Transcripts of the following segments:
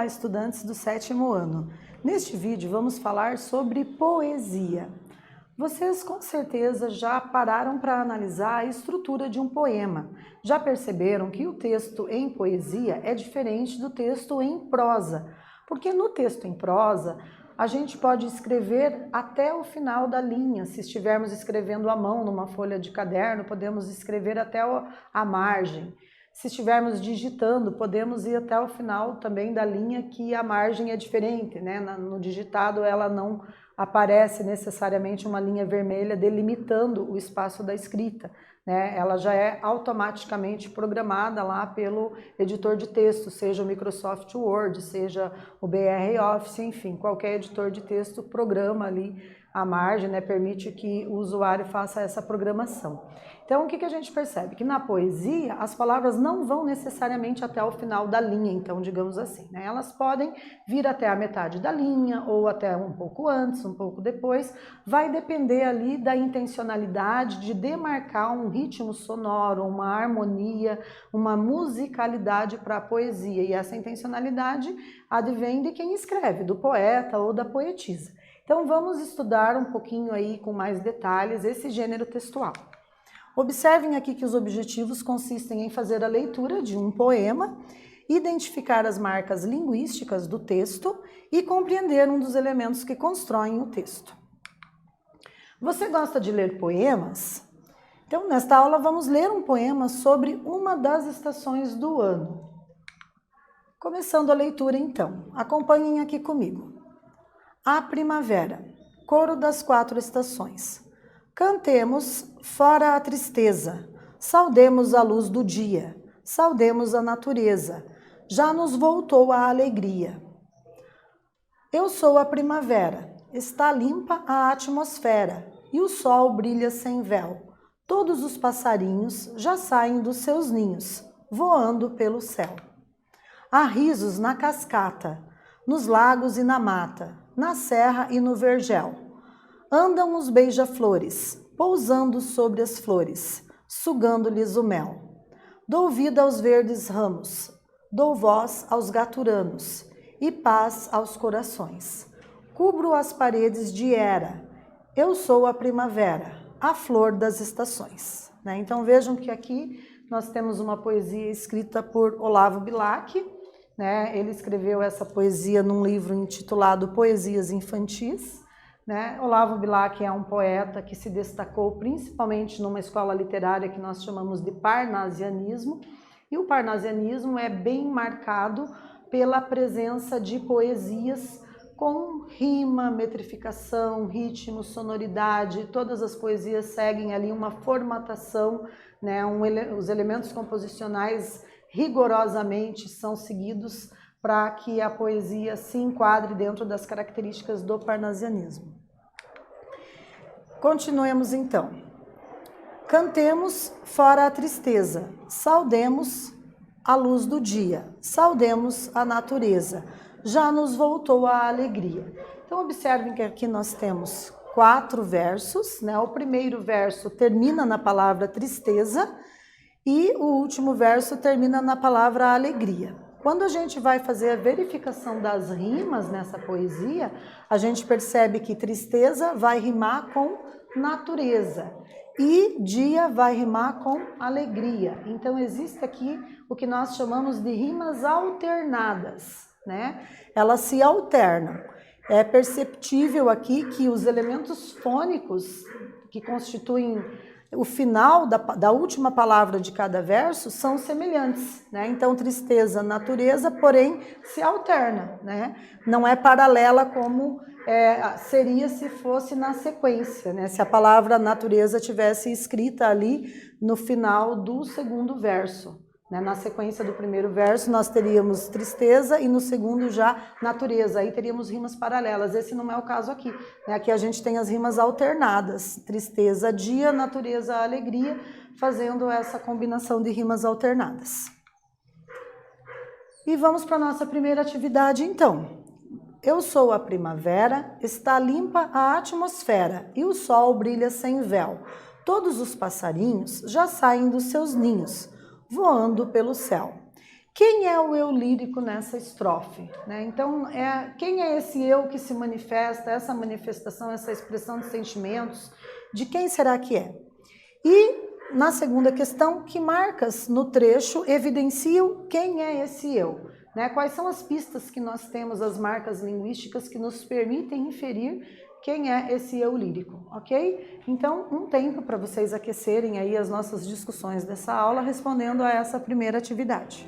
Olá, estudantes do 7º ano. Neste vídeo vamos falar sobre poesia. Vocês com certeza já pararam para analisar a estrutura de um poema. Já perceberam que o texto em poesia é diferente do texto em prosa, porque no texto em prosa a gente pode escrever até o final da linha. Se estivermos escrevendo à mão numa folha de caderno, podemos escrever até a margem. Se estivermos digitando, podemos ir até o final também da linha, que a margem é diferente, né? No digitado ela não aparece necessariamente uma linha vermelha delimitando o espaço da escrita, né? Ela já é automaticamente programada lá pelo editor de texto, seja o Microsoft Word, seja o BR Office, enfim, qualquer editor de texto programa ali a margem, né? Permite que o usuário faça essa programação. Então, o que a gente percebe? Que na poesia, as palavras não vão necessariamente até o final da linha, então, digamos assim, né? Elas podem vir até a metade da linha, ou até um pouco antes, um pouco depois, vai depender ali da intencionalidade de demarcar um ritmo sonoro, uma harmonia, uma musicalidade para a poesia, e essa intencionalidade advém de quem escreve, do poeta ou da poetisa. Então, vamos estudar um pouquinho aí com mais detalhes esse gênero textual. Observem aqui que os objetivos consistem em fazer a leitura de um poema, identificar as marcas linguísticas do texto e compreender um dos elementos que constroem o texto. Você gosta de ler poemas? Então, nesta aula, vamos ler um poema sobre uma das estações do ano. Começando a leitura, então. Acompanhem aqui comigo. A primavera, coro das 4 estações. Cantemos fora a tristeza, saudemos a luz do dia, saudemos a natureza, já nos voltou a alegria. Eu sou a primavera, está limpa a atmosfera e o sol brilha sem véu. Todos os passarinhos já saem dos seus ninhos, voando pelo céu. Há risos na cascata, nos lagos e na mata, na serra e no vergel. Andam os beija-flores, pousando sobre as flores, sugando-lhes o mel. Dou vida aos verdes ramos, dou voz aos gaturanos e paz aos corações. Cubro as paredes de era, eu sou a primavera, a flor das estações. Então vejam que aqui nós temos uma poesia escrita por Olavo Bilac. Ele escreveu essa poesia num livro intitulado Poesias Infantis. Olavo Bilac é um poeta que se destacou principalmente numa escola literária que nós chamamos de parnasianismo, e o parnasianismo é bem marcado pela presença de poesias com rima, metrificação, ritmo, sonoridade. Todas as poesias seguem ali uma formatação, os elementos composicionais rigorosamente são seguidos para que a poesia se enquadre dentro das características do parnasianismo. Continuemos então. Cantemos fora a tristeza, saudemos a luz do dia, saudemos a natureza, já nos voltou a alegria. Então observem que aqui nós temos 4 versos, O primeiro verso termina na palavra tristeza e o último verso termina na palavra alegria. Quando a gente vai fazer a verificação das rimas nessa poesia, a gente percebe que tristeza vai rimar com natureza e dia vai rimar com alegria. Então existe aqui o que nós chamamos de rimas alternadas, Elas se alternam. É perceptível aqui que os elementos fônicos que constituem o final da última palavra de cada verso são semelhantes, Então, tristeza, natureza, porém, se alterna, Não é paralela como seria se fosse na sequência, Se a palavra natureza tivesse escrita ali no final do segundo verso. Na sequência do primeiro verso, nós teríamos tristeza e no segundo já natureza. Aí teríamos rimas paralelas. Esse não é o caso aqui. Aqui a gente tem as rimas alternadas. Tristeza, dia, natureza, alegria, fazendo essa combinação de rimas alternadas. E vamos para a nossa primeira atividade, então. Eu sou a primavera, está limpa a atmosfera e o sol brilha sem véu. Todos os passarinhos já saem dos seus ninhos, voando pelo céu. Quem é o eu lírico nessa estrofe? Né? Então, quem é esse eu que se manifesta, essa manifestação, essa expressão de sentimentos? De quem será que é? E na segunda questão, que marcas no trecho evidenciam quem é esse eu? Né? Quais são as pistas que nós temos, as marcas linguísticas que nos permitem inferir quem é esse eu lírico, ok? Então, um tempo para vocês aquecerem aí as nossas discussões dessa aula respondendo a essa primeira atividade.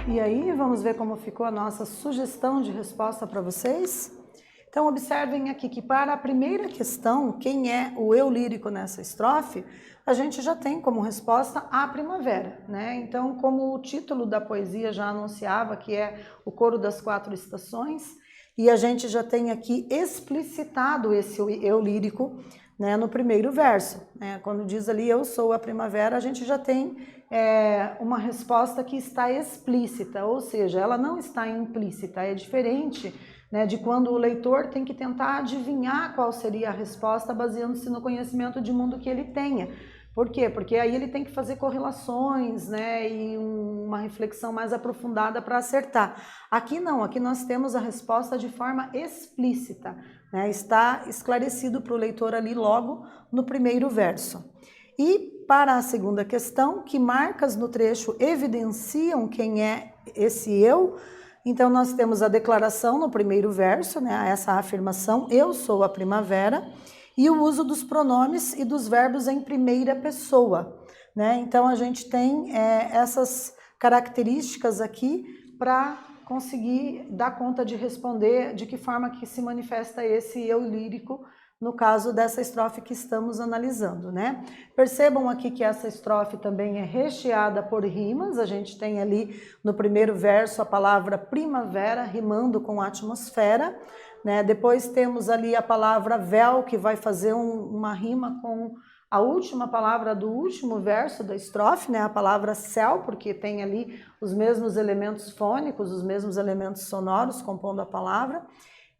E aí, vamos ver como ficou a nossa sugestão de resposta para vocês? Então, observem aqui que para a primeira questão, quem é o eu lírico nessa estrofe, a gente já tem como resposta a primavera, né? Então, como o título da poesia já anunciava, que é o coro das 4 estações, e a gente já tem aqui explicitado esse eu lírico, né, no primeiro verso, né? Quando diz ali eu sou a primavera, a gente já tem uma resposta que está explícita, ou seja, ela não está implícita, é diferente, né, de quando o leitor tem que tentar adivinhar qual seria a resposta baseando-se no conhecimento de mundo que ele tenha. Por quê? Porque aí ele tem que fazer correlações, né, e uma reflexão mais aprofundada para acertar. Aqui não, aqui nós temos a resposta de forma explícita, né, está esclarecido para o leitor ali logo no primeiro verso. E para a segunda questão, que marcas no trecho evidenciam quem é esse eu? Então nós temos a declaração no primeiro verso, né, essa afirmação, eu sou a primavera, e o uso dos pronomes e dos verbos em primeira pessoa, né? Então a gente tem essas características aqui para conseguir dar conta de responder de que forma que se manifesta esse eu lírico no caso dessa estrofe que estamos analisando, né? Percebam aqui que essa estrofe também é recheada por rimas, a gente tem ali no primeiro verso a palavra primavera rimando com atmosfera, né? Depois temos ali a palavra véu, que vai fazer uma rima com a última palavra do último verso da estrofe, né? A palavra céu, porque tem ali os mesmos elementos fônicos, os mesmos elementos sonoros compondo a palavra.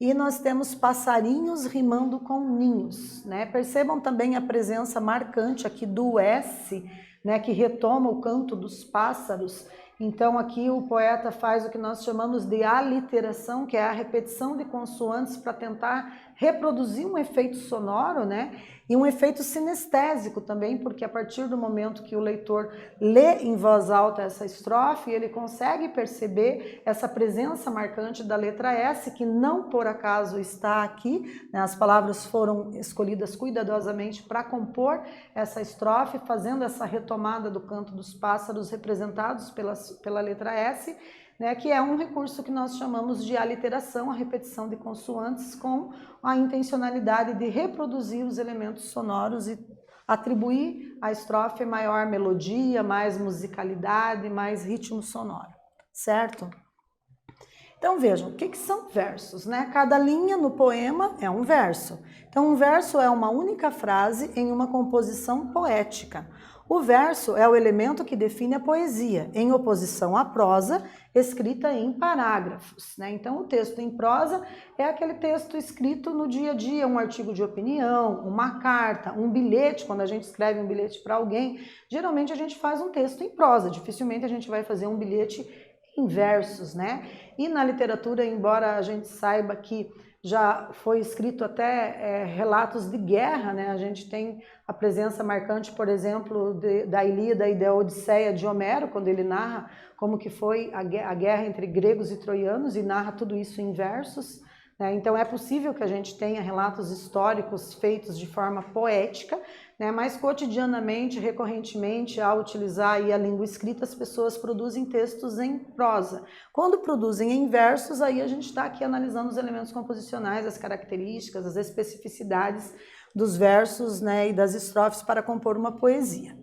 E nós temos passarinhos rimando com ninhos, né? Percebam também a presença marcante aqui do S, né, que retoma o canto dos pássaros. Então aqui o poeta faz o que nós chamamos de aliteração, que é a repetição de consoantes para tentar reproduzir um efeito sonoro, né? E um efeito sinestésico também, porque a partir do momento que o leitor lê em voz alta essa estrofe, ele consegue perceber essa presença marcante da letra S, que não por acaso está aqui, né? As palavras foram escolhidas cuidadosamente para compor essa estrofe, fazendo essa retomada do canto dos pássaros representados pela letra S, né, que é um recurso que nós chamamos de aliteração, a repetição de consoantes com a intencionalidade de reproduzir os elementos sonoros e atribuir à estrofe maior melodia, mais musicalidade, mais ritmo sonoro, certo? Então vejam, o que são versos, né? Cada linha no poema é um verso. Então um verso é uma única frase em uma composição poética. O verso é o elemento que define a poesia, em oposição à prosa, escrita em parágrafos, né? Então o texto em prosa é aquele texto escrito no dia a dia, um artigo de opinião, uma carta, um bilhete, quando a gente escreve um bilhete para alguém, geralmente a gente faz um texto em prosa, dificilmente a gente vai fazer um bilhete em versos, né? E na literatura, embora a gente saiba que já foi escrito até relatos de guerra, né? A gente tem a presença marcante, por exemplo, da Ilíada e da Odisseia de Homero, quando ele narra como que foi a guerra entre gregos e troianos e narra tudo isso em versos, né? Então é possível que a gente tenha relatos históricos feitos de forma poética, né? Mas cotidianamente, recorrentemente, ao utilizar aí a língua escrita, as pessoas produzem textos em prosa. Quando produzem em versos, aí a gente está aqui analisando os elementos composicionais, as características, as especificidades dos versos, né, e das estrofes para compor uma poesia.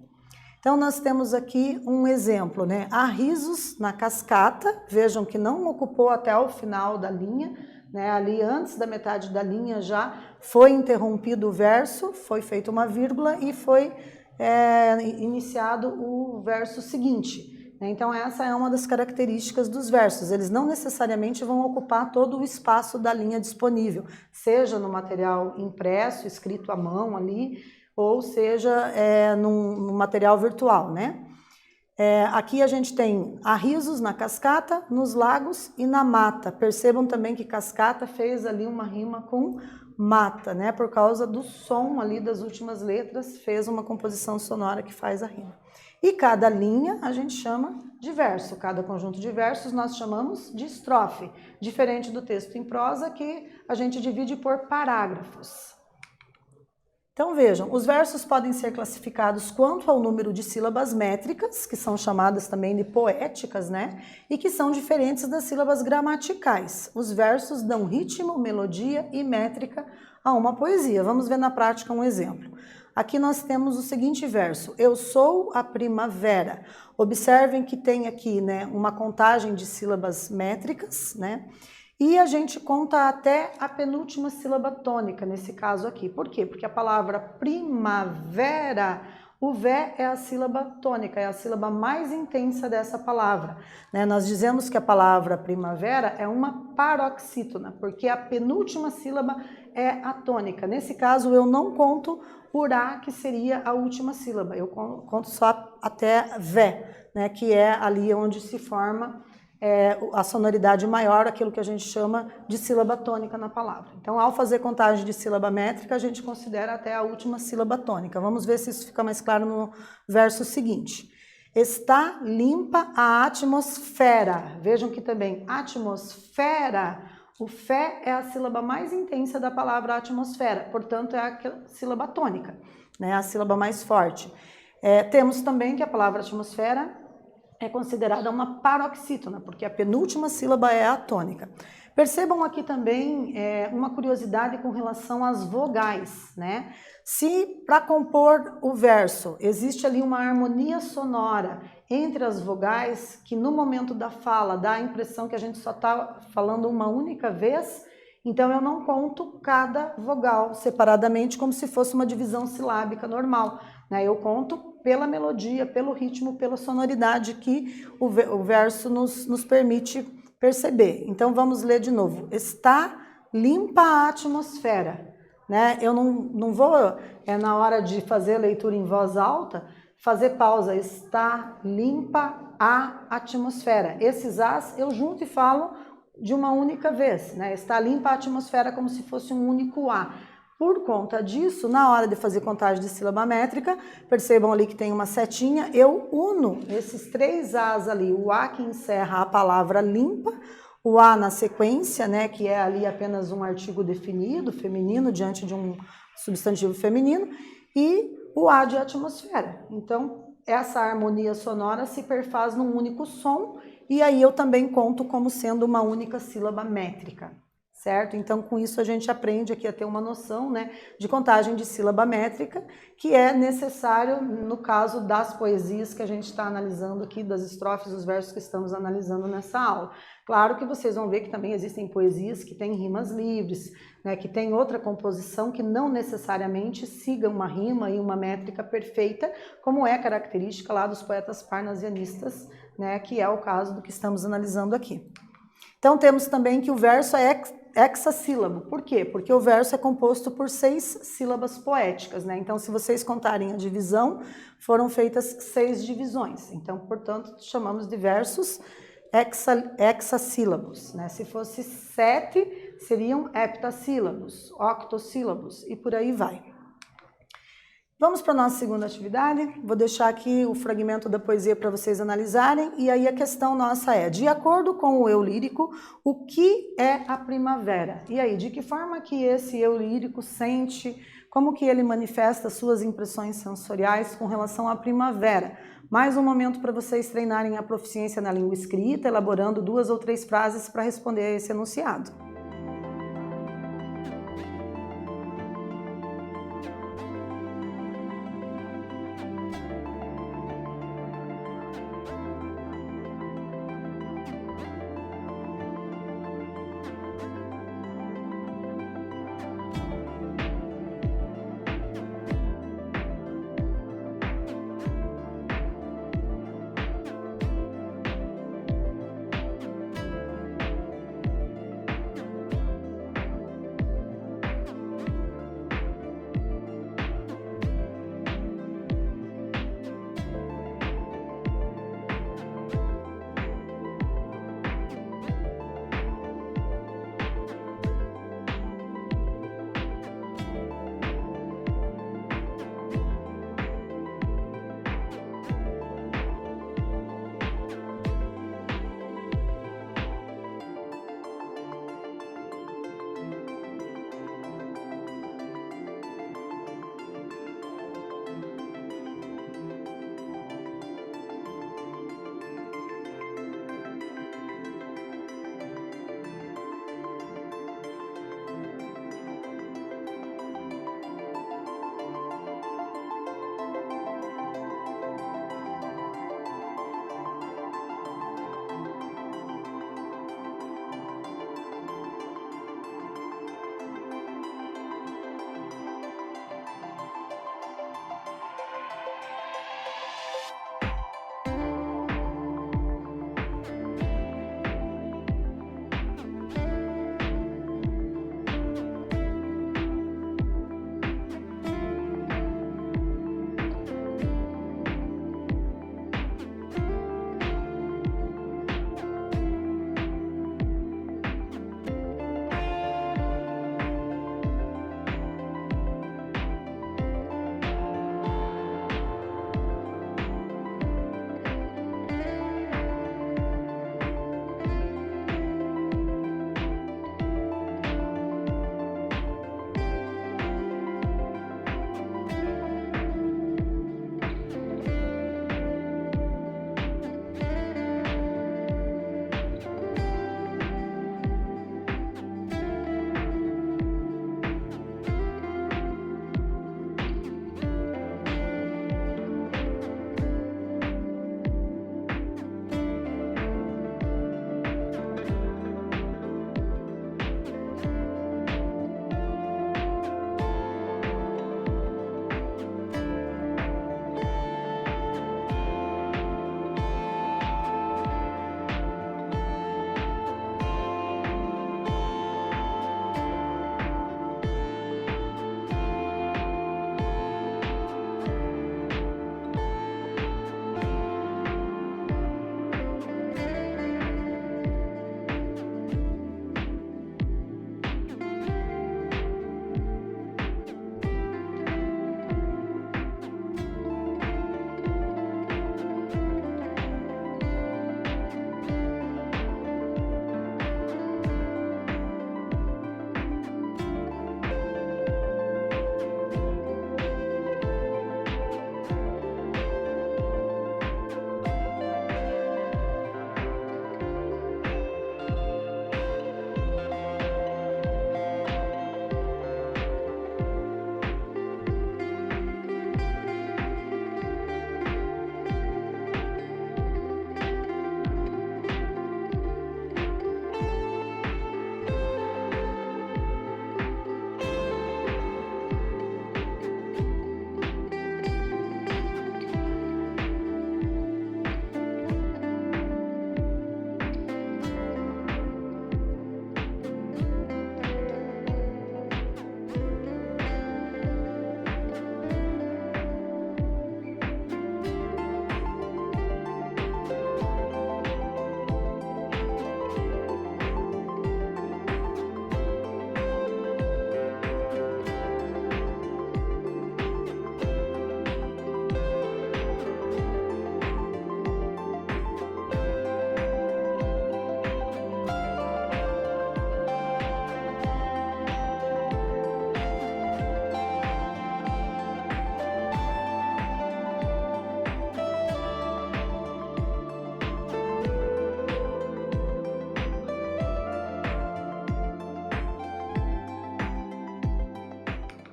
Então nós temos aqui um exemplo, né? Há risos na cascata, vejam que não ocupou até o final da linha, né? Ali antes da metade da linha já foi interrompido o verso, foi feita uma vírgula e foi iniciado o verso seguinte. Então essa é uma das características dos versos, eles não necessariamente vão ocupar todo o espaço da linha disponível, seja no material impresso, escrito à mão ali, ou seja no material virtual, né? Aqui a gente tem há risos na cascata, nos lagos e na mata. Percebam também que cascata fez ali uma rima com mata, né? Por causa do som ali das últimas letras, fez uma composição sonora que faz a rima. E cada linha a gente chama de verso, cada conjunto de versos nós chamamos de estrofe, diferente do texto em prosa que a gente divide por parágrafos. Então vejam, os versos podem ser classificados quanto ao número de sílabas métricas, que são chamadas também de poéticas, né? E que são diferentes das sílabas gramaticais. Os versos dão ritmo, melodia e métrica a uma poesia. Vamos ver na prática um exemplo. Aqui nós temos o seguinte verso: eu sou a primavera. Observem que tem aqui, né, uma contagem de sílabas métricas, né? E a gente conta até a penúltima sílaba tônica, nesse caso aqui. Por quê? Porque a palavra primavera, o vé é a sílaba tônica, é a sílaba mais intensa dessa palavra, né? Nós dizemos que a palavra primavera é uma paroxítona, porque a penúltima sílaba é a tônica. Nesse caso, eu não conto por A, que seria a última sílaba, eu conto só até vé, né? Que é ali onde se forma a sonoridade maior, aquilo que a gente chama de sílaba tônica na palavra. Então, ao fazer contagem de sílaba métrica, a gente considera até a última sílaba tônica. Vamos ver se isso fica mais claro no verso seguinte. Está limpa a atmosfera. Vejam que também atmosfera, o fé é a sílaba mais intensa da palavra atmosfera, portanto é a sílaba tônica, né? A sílaba mais forte. Temos também que a palavra atmosfera é considerada uma paroxítona, porque a penúltima sílaba é a tônica. Percebam aqui também uma curiosidade com relação às vogais, né? Se para compor o verso existe ali uma harmonia sonora entre as vogais, que no momento da fala dá a impressão que a gente só está falando uma única vez, então eu não conto cada vogal separadamente como se fosse uma divisão silábica normal, né? Eu conto pela melodia, pelo ritmo, pela sonoridade que o verso nos permite perceber. Então vamos ler de novo. Está limpa a atmosfera, né? Eu não vou, na hora de fazer a leitura em voz alta, fazer pausa. Está limpa a atmosfera. Esses as eu junto e falo de uma única vez, né? Está limpa a atmosfera como se fosse um único A. Por conta disso, na hora de fazer contagem de sílaba métrica, percebam ali que tem uma setinha, eu uno esses três As ali, o A que encerra a palavra limpa, o A na sequência, né, que é ali apenas um artigo definido, feminino, diante de um substantivo feminino, e o A de atmosfera. Então, essa harmonia sonora se perfaz num único som, e aí eu também conto como sendo uma única sílaba métrica. Certo? Então, com isso a gente aprende aqui a ter uma noção, né, de contagem de sílaba métrica, que é necessário no caso das poesias que a gente está analisando aqui, das estrofes, dos versos que estamos analisando nessa aula. Claro que vocês vão ver que também existem poesias que têm rimas livres, né, que tem outra composição que não necessariamente siga uma rima e uma métrica perfeita, como é característica lá dos poetas parnasianistas, né, que é o caso do que estamos analisando aqui. Então, temos também que o verso é hexassílabo. Por quê? Porque o verso é composto por 6 sílabas poéticas, né? Então, se vocês contarem a divisão, foram feitas 6 divisões. Então, portanto, chamamos de versos hexassílabos, né? Se fosse 7, seriam heptassílabos, octossílabos e por aí vai. Vamos para a nossa segunda atividade. Vou deixar aqui o fragmento da poesia para vocês analisarem. E aí a questão nossa é, de acordo com o eu lírico, o que é a primavera? E aí, de que forma que esse eu lírico sente, como que ele manifesta suas impressões sensoriais com relação à primavera? Mais um momento para vocês treinarem a proficiência na língua escrita, elaborando 2 ou 3 frases para responder a esse enunciado.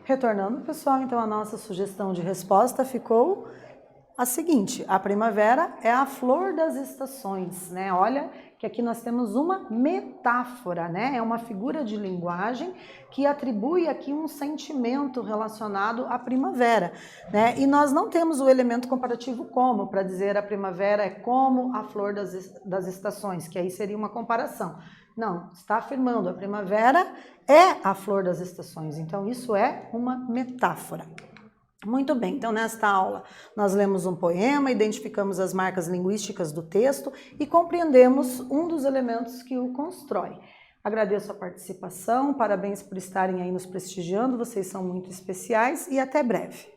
Retornando, pessoal, então a nossa sugestão de resposta ficou a seguinte: a primavera é a flor das estações, né? Olha que aqui nós temos uma metáfora, né? É uma figura de linguagem que atribui aqui um sentimento relacionado à primavera, né? E nós não temos o elemento comparativo como para dizer a primavera é como a flor das estações, que aí seria uma comparação. Não, está afirmando a primavera é a flor das estações, então isso é uma metáfora. Muito bem, então nesta aula nós lemos um poema, identificamos as marcas linguísticas do texto e compreendemos um dos elementos que o constrói. Agradeço a participação, parabéns por estarem aí nos prestigiando, vocês são muito especiais e até breve.